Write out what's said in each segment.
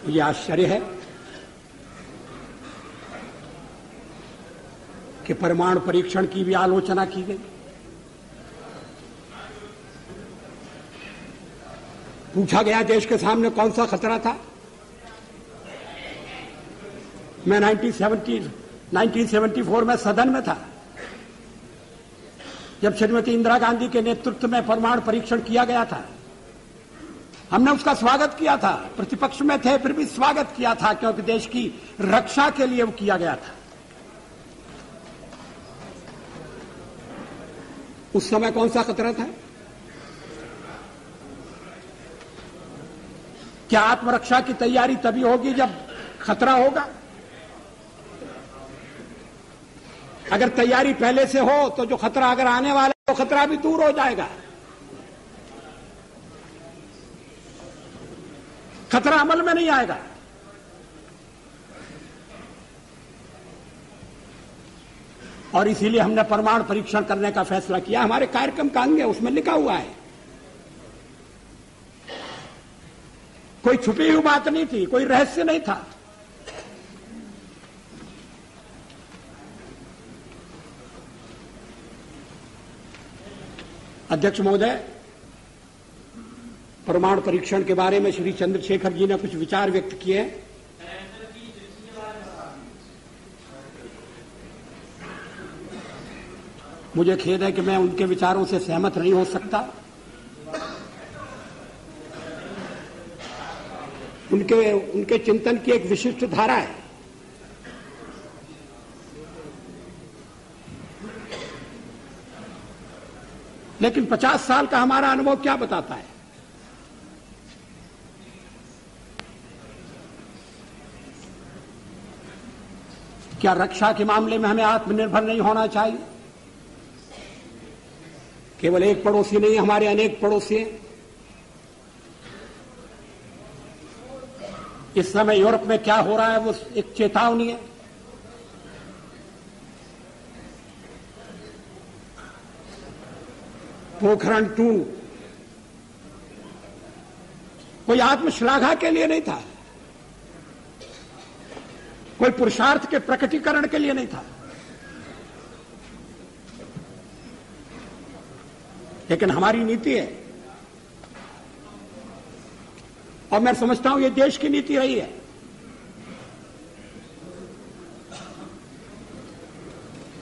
ये आश्चर्य है कि परमाणु परीक्षण की भी आलोचना की गई। पूछा गया देश के सामने कौन सा खतरा था। मैं 1974 में सदन में था जब श्रीमती इंदिरा गांधी के नेतृत्व में परमाणु परीक्षण किया गया था। हमने उसका स्वागत किया था, प्रतिपक्ष में थे फिर भी स्वागत किया था, क्योंकि देश की रक्षा के लिए वो किया गया था। उस समय कौन सा खतरा था? क्या आत्मरक्षा की तैयारी तभी होगी जब खतरा होगा? अगर तैयारी पहले से हो तो जो खतरा अगर आने वाला है तो खतरा भी दूर हो जाएगा। खतरा अमल में नहीं आएगा। और इसीलिए हमने परमाणु परीक्षण करने का फैसला किया। हमारे कार्यक्रम का अंग है, उसमें लिखा हुआ है। कोई छुपी हुई बात नहीं थी, कोई रहस्य नहीं था। अध्यक्ष महोदय, परमाणु परीक्षण के बारे में श्री चंद्रशेखर जी ने कुछ विचार व्यक्त किए। मुझे खेद है कि मैं उनके विचारों से सहमत नहीं हो सकता। उनके चिंतन की एक विशिष्ट धारा है। लेकिन 50 साल का हमारा अनुभव क्या बताता है? क्या रक्षा के मामले में हमें आत्मनिर्भर नहीं होना चाहिए? केवल एक पड़ोसी नहीं, हमारे अनेक पड़ोसी हैं। इस समय यूरोप में क्या हो रहा है वो एक चेतावनी है। पोखरण 2 कोई आत्मश्लाघा के लिए नहीं था, कोई पुरुषार्थ के प्रकटीकरण के लिए नहीं था, लेकिन हमारी नीति है और मैं समझता हूं ये देश की नीति रही है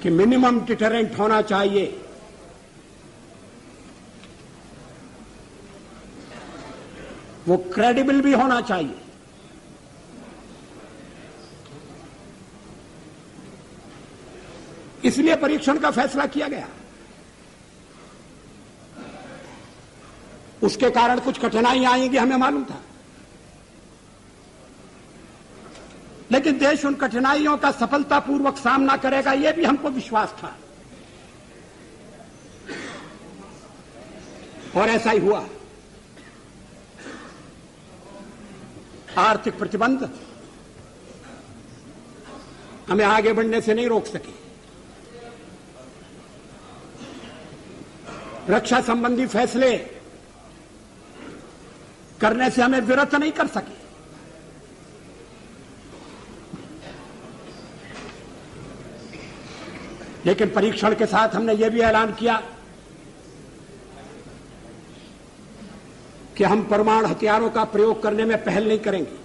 कि मिनिमम डिटरेंट होना चाहिए। वो क्रेडिबल भी होना चाहिए। इसलिए परीक्षण का फैसला किया गया। उसके कारण कुछ कठिनाइयां आएंगी, हमें मालूम था, लेकिन देश उन कठिनाइयों का सफलतापूर्वक सामना करेगा, यह भी हमको विश्वास था और ऐसा ही हुआ। आर्थिक प्रतिबंध हमें आगे बढ़ने से नहीं रोक सके। रक्षा संबंधी फैसले करने से हमें विरत नहीं कर सके। लेकिन परीक्षण के साथ हमने यह भी ऐलान किया कि हम परमाणु हथियारों का प्रयोग करने में पहल नहीं करेंगे।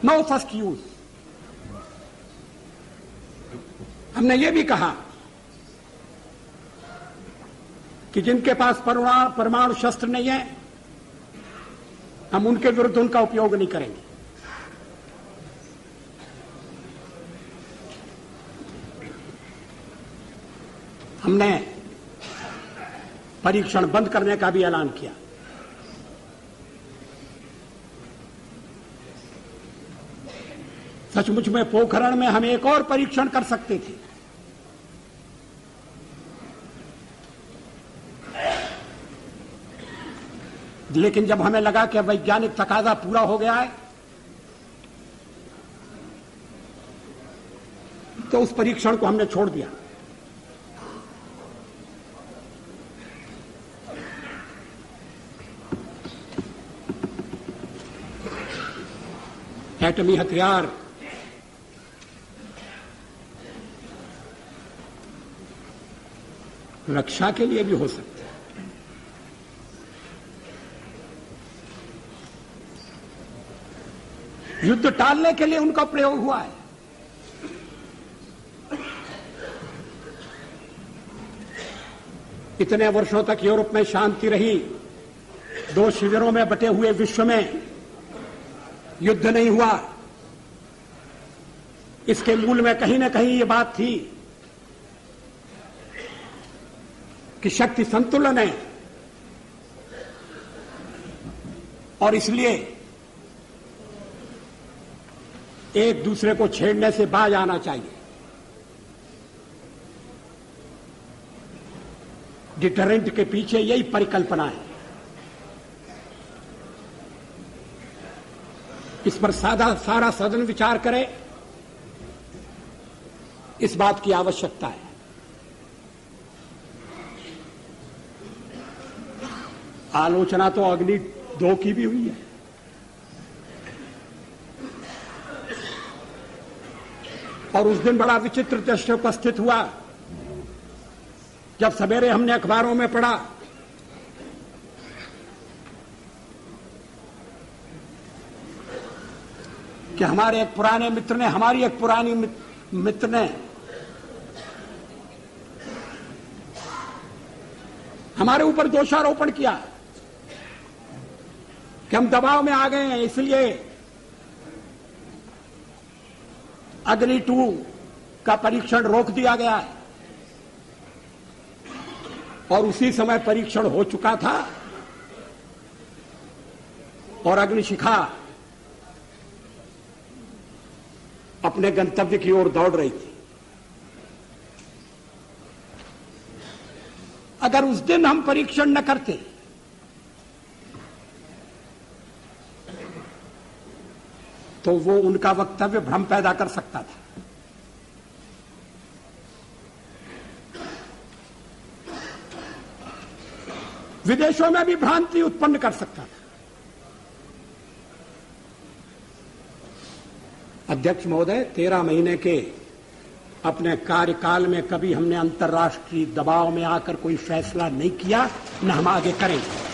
No first use. हमने यह भी कहा कि जिनके पास परमाणु शस्त्र नहीं है, हम उनके विरुद्ध उनका उपयोग नहीं करेंगे। हमने परीक्षण बंद करने का भी ऐलान किया। सचमुच में पोखरण में हम एक और परीक्षण कर सकते थे, लेकिन जब हमें लगा कि वैज्ञानिक तकाजा पूरा हो गया है तो उस परीक्षण को हमने छोड़ दिया। एटमी हथियार रक्षा के लिए भी हो सकते हैं। युद्ध टालने के लिए उनका प्रयोग हुआ है। इतने वर्षों तक यूरोप में शांति रही, 2 शिविरों में बटे हुए विश्व में युद्ध नहीं हुआ। इसके मूल में कहीं न कहीं ये बात थी कि शक्ति संतुलन है और इसलिए एक दूसरे को छेड़ने से बाज आना चाहिए। डिटरेंट के पीछे यही परिकल्पना है। इस पर सारा सदन विचार करे, इस बात की आवश्यकता है। आलोचना तो अग्नि 2 की भी हुई है। और उस दिन बड़ा विचित्र दृश्य उपस्थित हुआ जब सवेरे हमने अखबारों में पढ़ा कि हमारे एक पुराने मित्र ने, हमारी एक पुरानी मित्र ने हमारे ऊपर दोषारोपण किया कि हम दबाव में आ गए हैं, इसलिए अग्नि 2 का परीक्षण रोक दिया गया है। और उसी समय परीक्षण हो चुका था और अग्निशिखा अपने गंतव्य की ओर दौड़ रही थी। अगर उस दिन हम परीक्षण न करते तो वो उनका वक्तव्य भ्रम पैदा कर सकता था। विदेशों में भी भ्रांति उत्पन्न कर सकता था। अध्यक्ष महोदय, 13 महीने के अपने कार्यकाल में कभी हमने अंतर्राष्ट्रीय दबाव में आकर कोई फैसला नहीं किया, न हम आगे करेंगे।